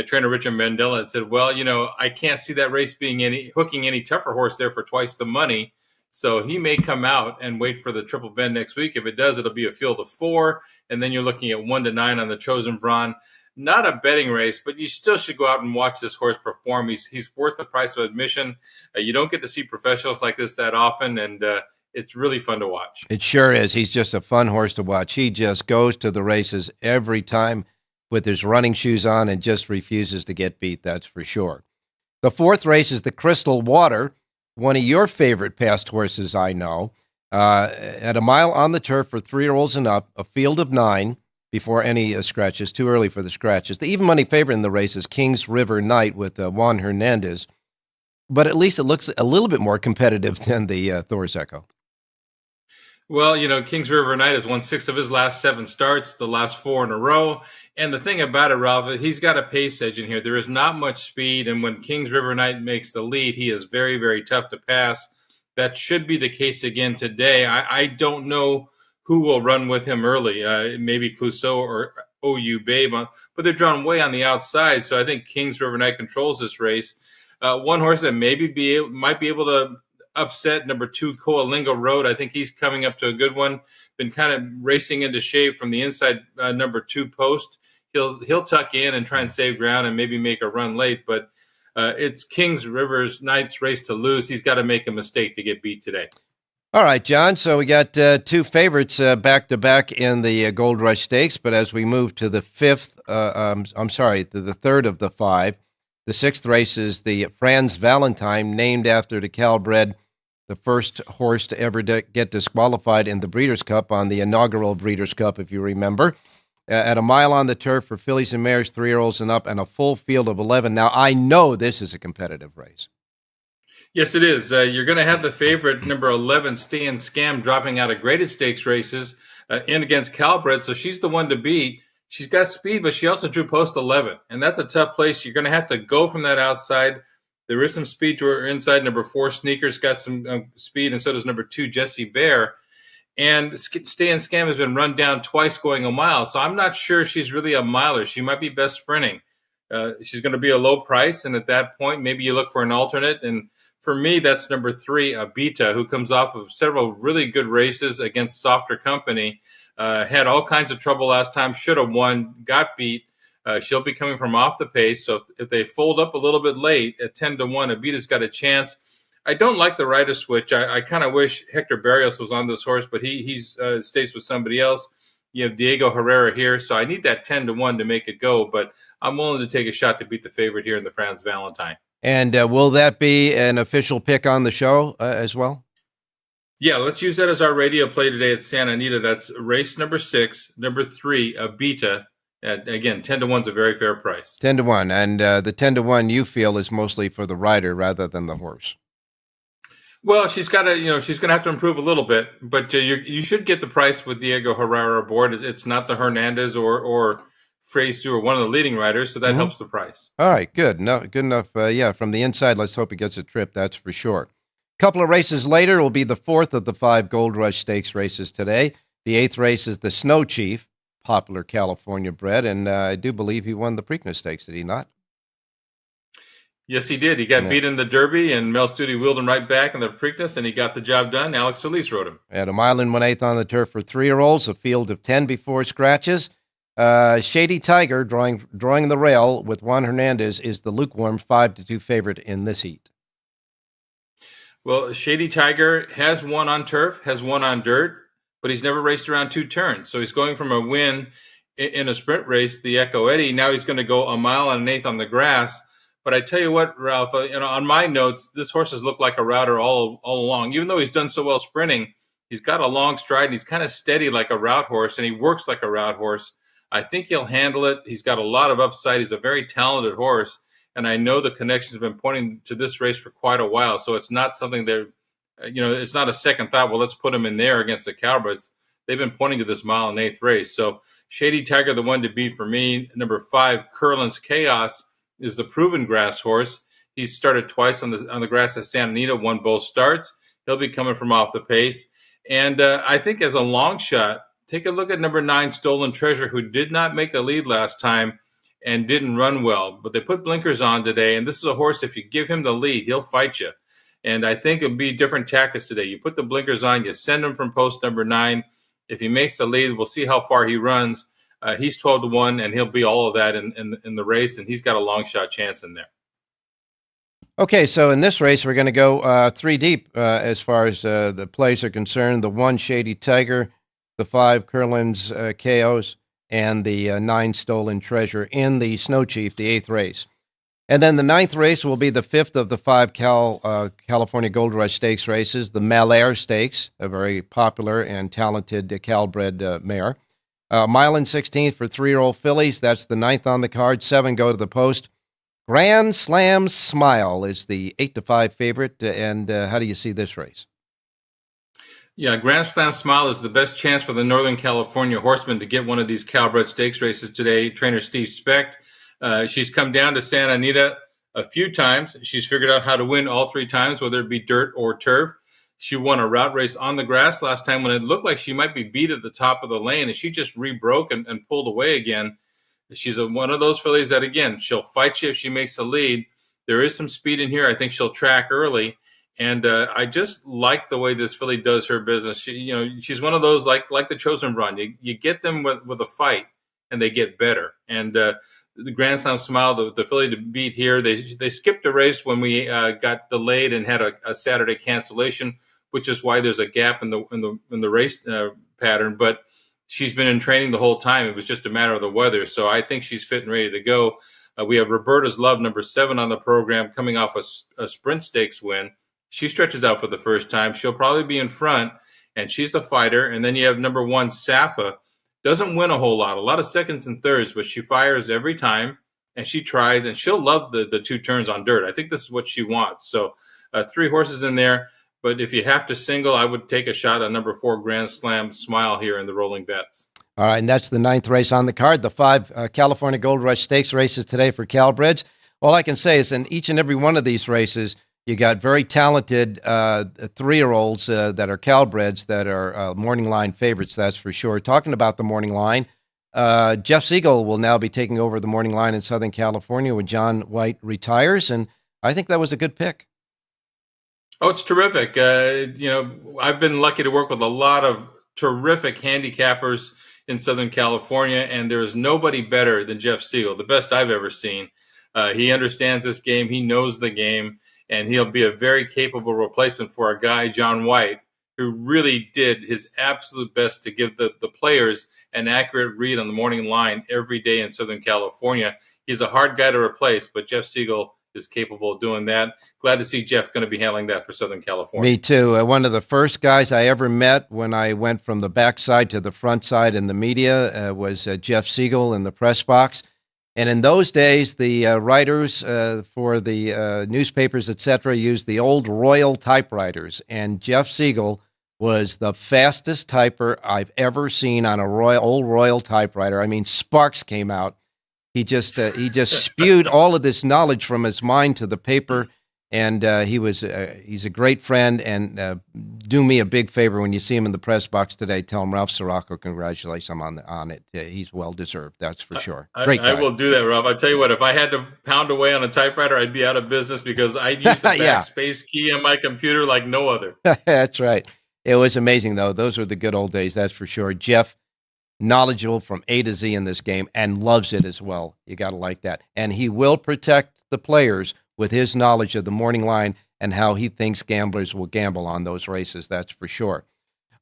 trainer Richard Mandela had said, well, I can't see that race being hooking any tougher horse there for twice the money. So he may come out and wait for the Triple Bend next week. If it does, it'll be a field of 4. And then you're looking at 1-9 on the Chosen Vron. Not a betting race, but you still should go out and watch this horse perform. He's worth the price of admission. You don't get to see professionals like this that often, and it's really fun to watch. It sure is. He's just a fun horse to watch. He just goes to the races every time with his running shoes on and just refuses to get beat, that's for sure. The fourth race is the Crystal Water, one of your favorite past horses, I know. At a mile on the turf for 3-year-olds and up, a field of 9 before any scratches. Too early for the scratches. The even money favorite in the race is Kings River Knight with Juan Hernandez. But at least it looks a little bit more competitive than the Thor's Echo. Well, Kings River Knight has won 6 of his last 7 starts, the last 4 in a row. And the thing about it, Ralph, he's got a pace edge in here. There is not much speed. And when Kings River Knight makes the lead, he is very, very tough to pass. That should be the case again today. I don't know who will run with him early. Maybe Clouseau or OU Babe, but they're drawn way on the outside. So I think Kings River Knight controls this race. One horse that might be able to upset number 2 Coalinga Road. I think he's coming up to a good one. Been kind of racing into shape from the inside number 2 post. He'll tuck in and try and save ground and maybe make a run late. But it's Kings River Knight's race to lose. He's got to make a mistake to get beat today. All right, John. So we got 2 favorites back to back in the Gold Rush Stakes. But as we move to the the third of the 5, the 6th race is the Franz Valentine, named after the Calbred, the first horse to ever get disqualified in the Breeders' Cup on the inaugural Breeders' Cup, if you remember. At a mile on the turf for fillies and mares, 3-year-olds and up, and a full field of 11. Now, I know this is a competitive race. Yes, it is. You're going to have the favorite, number 11, Stay and Scam, dropping out of graded stakes races in against Calbred, so she's the one to beat. She's got speed, but she also drew post 11, and that's a tough place. You're going to have to go from that outside. There is some speed to her inside. Number 4, Sneaker's got some speed, and so does number 2, Jessie Bear. And Stay and Scam has been run down twice going a mile, so I'm not sure she's really a miler. She might be best sprinting. She's going to be a low price, and at that point, maybe you look for an alternate. And for me, that's number 3, Abita, who comes off of several really good races against softer company. Had all kinds of trouble last time, should have won, got beat. She'll be coming from off the pace, so if they fold up a little bit late at 10-1, Abita's got a chance. I don't like the rider switch. I kind of wish Hector Barrios was on this horse, but he stays with somebody else. You have Diego Herrera here, so I need that 10-1 to make it go, but I'm willing to take a shot to beat the favorite here in the Franz Valentine. And will that be an official pick on the show as well? Yeah, let's use that as our radio play today at Santa Anita. That's race number 6, number 3, Abita. Again, 10-1's a very fair price. 10-1, and the 10-1 you feel is mostly for the rider rather than the horse. Well, she's got to, she's going to have to improve a little bit, but you should get the price with Diego Herrera aboard. It's not the Hernandez or Fraser or one of the leading riders, so that helps the price. All right, good. No, good enough. From the inside, let's hope he gets a trip. That's for sure. A couple of races later will be the 4th of the 5 Gold Rush Stakes races today. The 8th race is the Snow Chief, popular California bred, and I do believe he won the Preakness Stakes, did he not? Yes, he did. He got beat in the Derby, and Mel Studi wheeled him right back in the Preakness, and he got the job done. Alex Solis rode him. At a mile and 1/8 on the turf for 3-year-olds, a field of 10 before scratches. Shady Tiger, drawing the rail with Juan Hernandez, is the lukewarm 5-2 favorite in this heat. Well, Shady Tiger has won on turf, has won on dirt, but he's never raced around 2 turns. So he's going from a win in a sprint race, the Echo Eddie. Now he's going to go a mile and 1/8 on the grass. But I tell you what, Ralph, on my notes, this horse has looked like a router all along. Even though he's done so well sprinting, he's got a long stride, and he's kind of steady like a route horse, and he works like a route horse. I think he'll handle it. He's got a lot of upside. He's a very talented horse, and I know the connections have been pointing to this race for quite a while, so it's not something that, it's not a second thought, well, let's put him in there against the Cowboys. They've been pointing to this mile and 1/8 race. So Shady Tiger, the one to beat for me. Number 5, Curlin's Chaos, is the proven grass horse. He's started twice on the grass at Santa Anita, won both starts. He'll be coming from off the pace. And I think as a long shot, take a look at number 9, Stolen Treasure, who did not make the lead last time and didn't run well. But they put blinkers on today, and this is a horse, if you give him the lead, he'll fight you. And I think it'll be different tactics today. You put the blinkers on, you send him from post number 9. If he makes the lead, we'll see how far he runs. He's 12-1, and he'll be all of that in the race, and he's got a long shot chance in there. Okay, so in this race, we're going to go 3 deep as far as the plays are concerned. The 1, Shady Tiger, the 5, Curlin's KOs, and the 9, Stolen Treasure in the Snow Chief, the 8th race. And then the 9th race will be the 5th of the 5 California Gold Rush Stakes races, the Malaire Stakes, a very popular and talented Calbred mare. Mile and 16th for 3-year-old fillies. That's the 9th on the card. 7 go to the post. Grand Slam Smile is the 8-5 favorite. And how do you see this race? Yeah, Grand Slam Smile is the best chance for the Northern California horseman to get one of these Calbred Stakes races today. Trainer Steve Specht. She's come down to Santa Anita a few times. She's figured out how to win all 3 times, whether it be dirt or turf. She won a route race on the grass last time when it looked like she might be beat at the top of the lane, and she just rebroke and pulled away again. She's one of those fillies that, again, she'll fight you if she makes the lead. There is some speed in here. I think she'll track early. And I just like the way this filly does her business. She's one of those like the Chosen Run. You get them with a fight, and they get better. And the Grand Slam Smile, the filly to beat here. They skipped a race when we got delayed and had a Saturday cancellation, which is why there's a gap in the race pattern. But she's been in training the whole time. It was just a matter of the weather. So I think she's fit and ready to go. We have Roberta's Love, number 7 on the program, coming off a sprint stakes win. She stretches out for the first time. She'll probably be in front, and she's the fighter. And then you have number 1, Safa. Doesn't win a lot of seconds and thirds, but she fires every time, and she tries, and she'll love the 2 turns on dirt. I think this is what she wants. So 3 horses in there, but if you have to single, I would take a shot on number 4, Grand Slam Smile here in the rolling bets. All right, and that's the 9th race on the card, the 5 California Gold Rush Stakes races today for Calbreds. All I can say is in each and every one of these races, you got very talented 3-year-olds that are Calbreds that are morning line favorites, that's for sure. Talking about the morning line, Jeff Siegel will now be taking over the morning line in Southern California when John White retires, and I think that was a good pick. Oh, it's terrific. I've been lucky to work with a lot of terrific handicappers in Southern California, and there is nobody better than Jeff Siegel, the best I've ever seen. He understands this game. He knows the game. And he'll be a very capable replacement for a guy, John White, who really did his absolute best to give the players an accurate read on the morning line every day in Southern California. He's a hard guy to replace, but Jeff Siegel is capable of doing that. Glad to see Jeff going to be handling that for Southern California. Me too. One of the first guys I ever met when I went from the backside to the front side in the media was Jeff Siegel in the press box. And in those days, the writers for the newspapers, etc., used the old Royal typewriters. And Jeff Siegel was the fastest typer I've ever seen on a old Royal typewriter. I mean, sparks came out. He just spewed all of this knowledge from his mind to the paper. And he's a great friend. And do me a big favor when you see him in the press box today. Tell him Ralph Siraco congratulates him on it. He's well deserved. That's for sure. Great guy. I will do that, Ralph. I tell you what, if I had to pound away on a typewriter, I'd be out of business because I use the backspace key on my computer like no other. That's right. It was amazing though. Those were the good old days. That's for sure. Jeff, knowledgeable from A to Z in this game and loves it as well. You got to like that. And he will protect the players with his knowledge of the morning line and how he thinks gamblers will gamble on those races, that's for sure.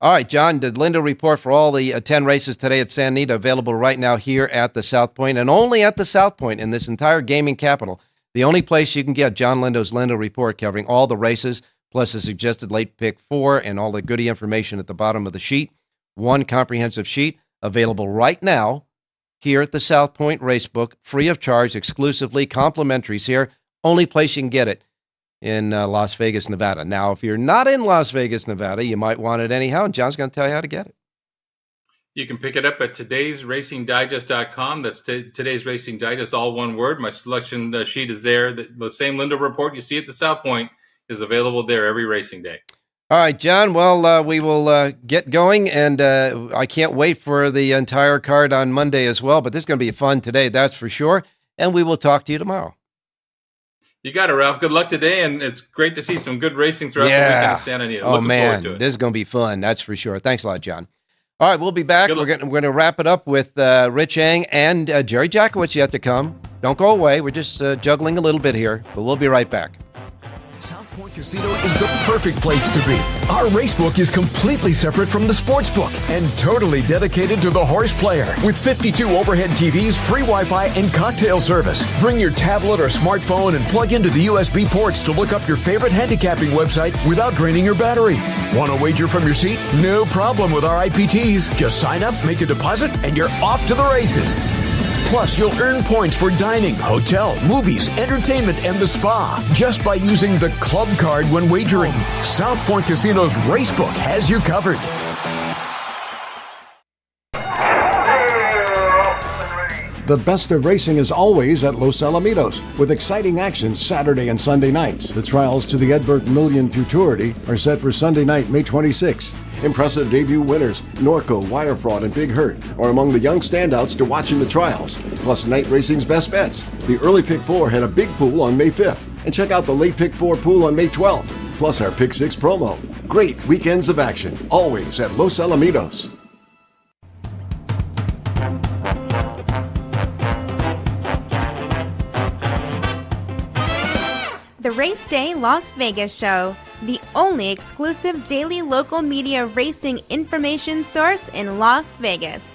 All right, John, the Lindo report for all the 10 races today at Santa Anita, available right now here at the South Point, and only at the South Point in this entire gaming capital. The only place you can get John Lindo's Lindo report covering all the races, plus a suggested late pick 4 and all the goodie information at the bottom of the sheet. One comprehensive sheet available right now here at the South Point Racebook, free of charge, exclusively, complimentaries here. Only place you can get it in Las Vegas, Nevada. Now, if you're not in Las Vegas, Nevada, you might want it anyhow, and John's going to tell you how to get it. You can pick it up at todaysracingdigest.com. That's Today's Racing Digest, all one word. My selection sheet is there. The same Lindo report you see at the South Point is available there every racing day. All right, John. Well, we will get going, and I can't wait for the entire card on Monday as well, but this is going to be fun today, that's for sure, and we will talk to you tomorrow. You got it, Ralph. Good luck today, and it's great to see some good racing throughout the weekend in Santa Anita. Looking forward to it. This is going to be fun, that's for sure. Thanks a lot, John. All right, we'll be back. We're going to wrap it up with Rich Eng and Jerry Jackowitz yet to come. Don't go away. We're just juggling a little bit here, but we'll be right back. Point Casino is the perfect place to be. Our racebook is completely separate from the sportsbook and totally dedicated to the horse player. With 52 overhead TVs, free Wi-Fi, and cocktail service. Bring your tablet or smartphone and plug into the USB ports to look up your favorite handicapping website without draining your battery. Want to wager from your seat? No problem with our IPTs. Just sign up, make a deposit, and you're off to the races. Plus, you'll earn points for dining, hotel, movies, entertainment, and the spa just by using the club card when wagering. South Point Casino's Racebook has you covered. The best of racing is always at Los Alamitos, with exciting action Saturday and Sunday nights. The trials to the Edbert Million Futurity are set for Sunday night, May 26th. Impressive debut winners, Norco, Wire Fraud, and Big Hurt are among the young standouts to watch in the trials. Plus, night racing's best bets. The early Pick 4 had a big pool on May 5th. And check out the late Pick 4 pool on May 12th. Plus our Pick 6 promo. Great weekends of action, always at Los Alamitos. The Race Day Las Vegas Show, the only exclusive daily local media racing information source in Las Vegas.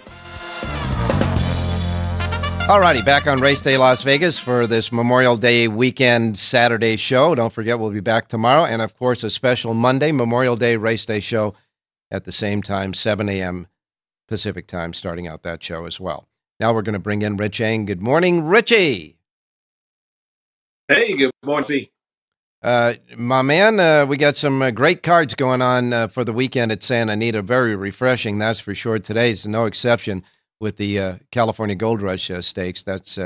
Alrighty, back on Race Day Las Vegas for this Memorial Day weekend Saturday show. Don't forget, we'll be back tomorrow. And, of course, a special Monday Memorial Day Race Day show at the same time, 7 a.m. Pacific time, starting out that show as well. Now we're going to bring in Rich Eng. Good morning, Richie. Hey, good morning, Fee. My man, we got some great cards going on for the weekend at Santa Anita. Very refreshing, that's for sure. Today's no exception with the California Gold Rush Stakes. That's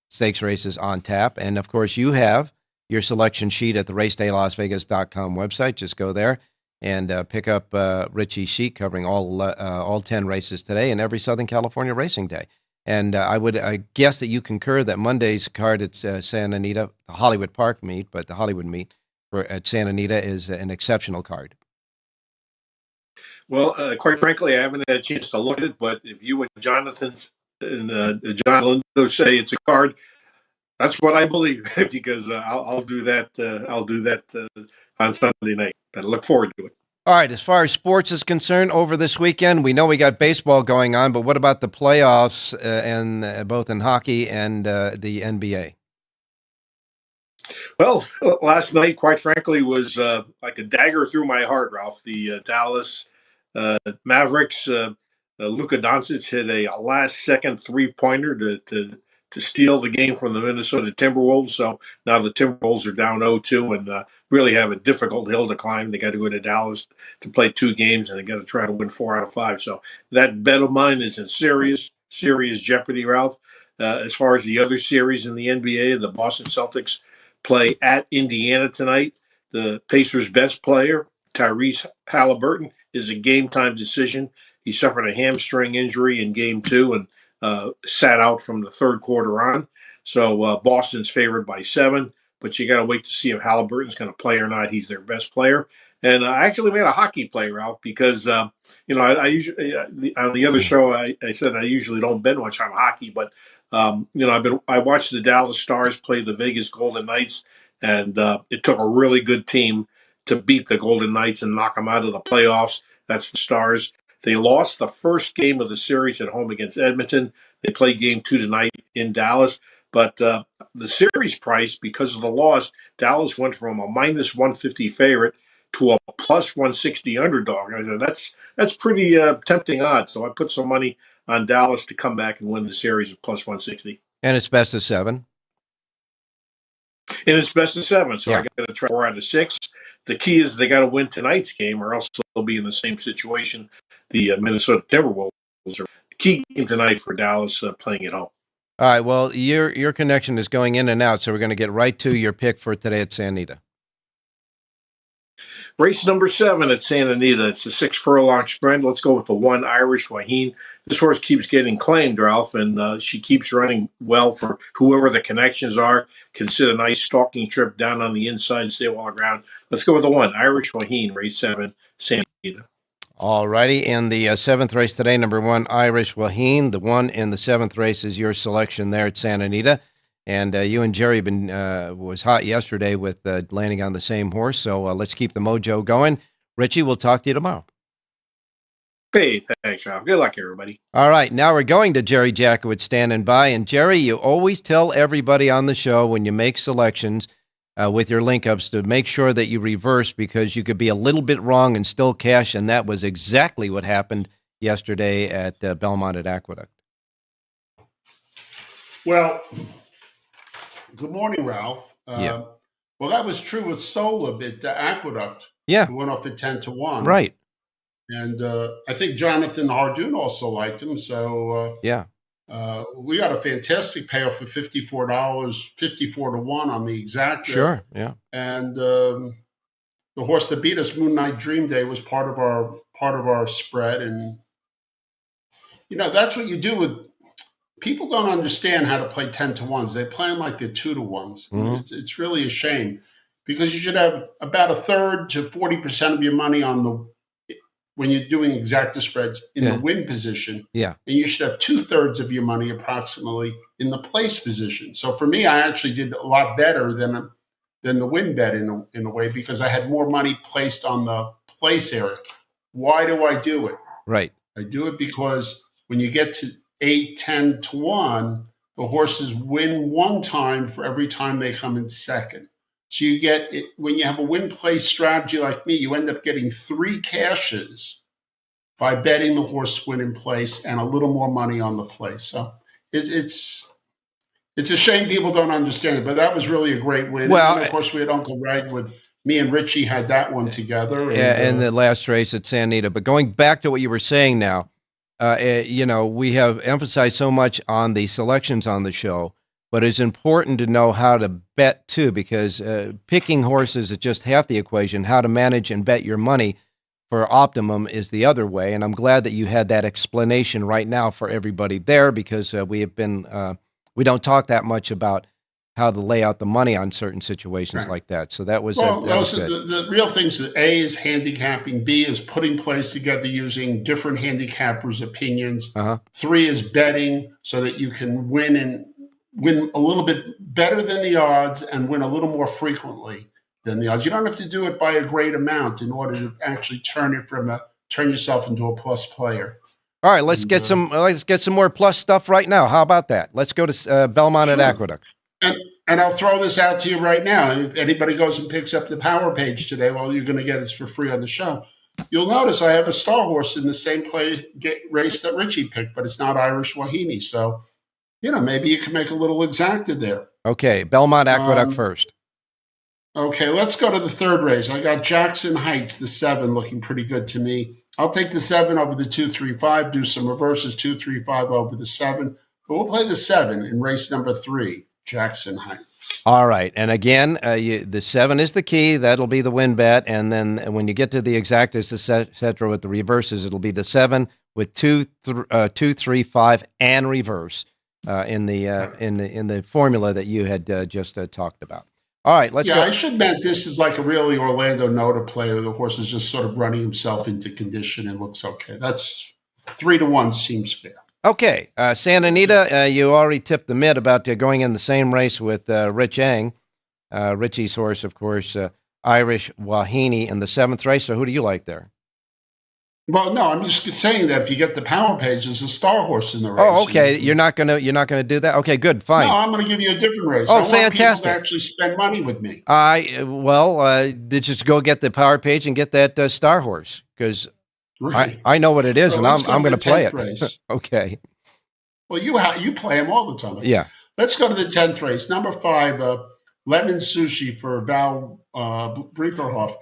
stakes races on tap. And, of course, you have your selection sheet at the racedaylasvegas.com website. Just go there and pick up Richie's sheet covering all 10 races today and every Southern California racing day. And I guess that you concur that Monday's card at Santa Anita, the Hollywood Park meet, but the Hollywood meet at Santa Anita is an exceptional card. Well, quite frankly, I haven't had a chance to look at it, but if you and Jonathan John Lindo say it's a card, that's what I believe because I'll do that. I'll do that on Sunday night. I look forward to it. All right, as far as sports is concerned, over this weekend, we know we got baseball going on, but what about the playoffs and both in hockey and the NBA? Well, last night, quite frankly, was like a dagger through my heart, Ralph. The Dallas Mavericks, Luka Doncic hit a last-second three-pointer to steal the game from the Minnesota Timberwolves. So now the Timberwolves are down 0-2 and really have a difficult hill to climb. They got to go to Dallas to play 2 games, and they got to try to win 4 out of 5. So that bet of mine is in serious jeopardy, Ralph. As far as the other series in the NBA, the Boston Celtics play at Indiana tonight. The Pacers' best player, Tyrese Halliburton, is a game-time decision. He suffered a hamstring injury in Game 2 and sat out from the third quarter on. So Boston's favored by 7, but you got to wait to see if Halliburton's going to play or not. He's their best player. And I actually made a hockey play, Ralph, because, I usually, on the other show, I said I usually don't bet much on hockey, but, I watched the Dallas Stars play the Vegas Golden Knights, and it took a really good team to beat the Golden Knights and knock them out of the playoffs. That's the Stars. They lost the first game of the series at home against Edmonton. They play Game 2 tonight in Dallas. But the series price, because of the loss, Dallas went from a minus 150 favorite to a plus 160 underdog. I said, that's pretty tempting odds. So I put some money on Dallas to come back and win the series at plus 160. And it's best of 7. And it's best of 7. So yeah. I got to try 4 out of 6. The key is they got to win tonight's game, or else they'll be in the same situation the Minnesota Timberwolves are. Key game tonight for Dallas playing at home. All right, well, your connection is going in and out, so we're going to get right to your pick for today at Santa Anita. Race number 7 at Santa Anita. It's a 6-furlong sprint. Let's go with the 1 Irish Wahine. This horse keeps getting claimed, Ralph, and she keeps running well for whoever the connections are. Can sit a nice stalking trip down on the inside, stay well ground. Let's go with the 1 Irish Wahine, race 7, Santa Anita. All righty. In the 7th race today, number 1 Irish Wahine. The 1 in the 7th race is your selection there at Santa Anita. And you and Jerry was hot yesterday with landing on the same horse. So let's keep the mojo going. Richie, we'll talk to you tomorrow. Hey, thanks, Ralph. Good luck, everybody. All right, now we're going to Jerry Jackowitz standing by. And Jerry, you always tell everybody on the show when you make selections with your link-ups to make sure that you reverse because you could be a little bit wrong and still cash, and that was exactly what happened yesterday at Belmont at Aqueduct. Well, good morning, Ralph. Yeah. Well, that was true with Sola at the Aqueduct. Yeah. It went up at 10-1. Right. And I think Jonathan Hardon also liked him. So yeah, we got a fantastic payoff for $54, 54-1 on the exact. Sure. Yeah. And the horse that beat us, Moonlight Dream Day, was part of our spread. And that's what you do with people. Don't understand how to play 10-1s. They play them like they're 2-1s. Mm-hmm. It's really a shame because you should have about a third to 40% of your money when you're doing exacta spreads in the win position. Yeah. And you should have 2/3 of your money approximately in the place position. So for me, I actually did a lot better than the win bet in a way because I had more money placed on the place area. Why do I do it? Right. I do it because when you get to 8-10-1, the horses win one time for every time they come in second. So you get it when you have a win place strategy like me, you end up getting 3 cashes by betting the horse to win in place and a little more money on the place. So it's a shame people don't understand it, but that was really a great win. Well, and of course we had Uncle Reg with me and Richie had that one together. And the last race at San Anita. But going back to what you were saying now, we have emphasized so much on the selections on the show. But it's important to know how to bet, too, because picking horses is just half the equation. How to manage and bet your money for optimum is the other way. And I'm glad that you had that explanation right now for everybody there because we don't talk that much about how to lay out the money on certain situations like that. So that was, good. The real things, A is handicapping, B is putting plays together using different handicappers' opinions. 3 is betting so that you can win a little bit better than the odds and win a little more frequently than the odds. You don't have to do it by a great amount in order to actually turn yourself into a plus player. All right, let's get some more plus stuff right now. How about that? Let's go to Belmont at Aqueduct. And I'll throw this out to you right now. If anybody goes and picks up the power page today, well, you're going to get it for free on the show. You'll notice I have a star horse in the same race that Richie picked, but it's not Irish Wahini. So maybe you can make a little exacta there. Okay, Belmont Aqueduct first. Okay, let's go to the third race. I got Jackson Heights, the 7, looking pretty good to me. I'll take the 7 over the 2-3-5, do some reverses, 2-3-5 over the 7. But we'll play the 7 in race number 3, Jackson Heights. All right, and again, the 7 is the key. That'll be the win bet. And then when you get to the exactas, et cetera, with the reverses, it'll be the 7 with 2-3-5 and reverse. In the formula that you had just talked about. All right, let's go. I should bet this is like a really Orlando Nota play where the horse is just sort of running himself into condition and looks okay. That's 3-1 seems fair. Okay, Santa Anita, you already tipped the mid about going in the same race with Rich Eng. Richie's horse, of course, Irish Wahini in the 7th race. So who do you like there? Well, no, I'm just saying that if you get the power page, there's a star horse in the race. Oh, okay. You're not gonna do that. Okay, good, fine. No, I'm going to give you a different race. Oh, I want fantastic! People to actually spend money with me. Just go get the power page and get that star horse because really? I know what it is, and I'm going to play it. Race. Okay. Well, you play them all the time. Yeah. Let's go to the 10th race. Number 5, Lemon Sushi for Val Brinkerhoff.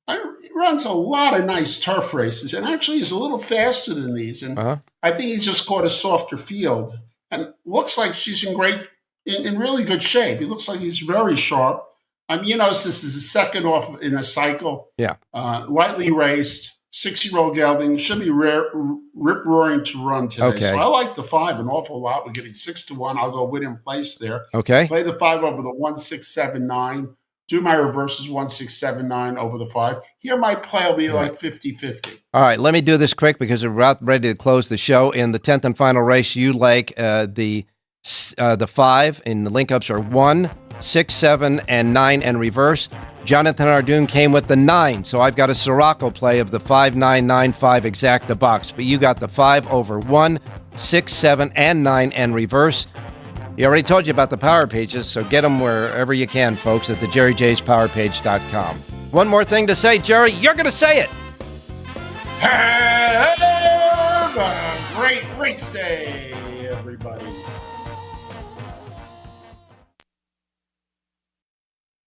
He runs a lot of nice turf races, and actually he's a little faster than these. And I think he's just caught a softer field, and looks like she's in really good shape. He looks like he's very sharp. This is the second off in a cycle. Yeah, lightly raced, 6-year-old gelding should be rip-roaring to run today. Okay. So I like the 5 an awful lot. We're getting 6-1. I'll go win in place there. Okay. Play the 5 over the 1-6-7-9. Do my reverses 1-6-7-9 over the 5. Here my play will be like 50-50. All right, let me do this quick because we're about ready to close the show. In the 10th and final race, you like the The 5 and the link-ups are 1, 6, 7, and 9 and reverse. Jonathan Hardon came with the 9, so I've got a Siraco play of the 5, 9, 9, 5 exacta box. But you got the 5 over 1, 6, 7, and 9 and reverse. He already told you about the power pages, so get them wherever you can, folks, at the jerryjspowerpage.com. One more thing to say, Jerry. You're going to say it. Have a great race day.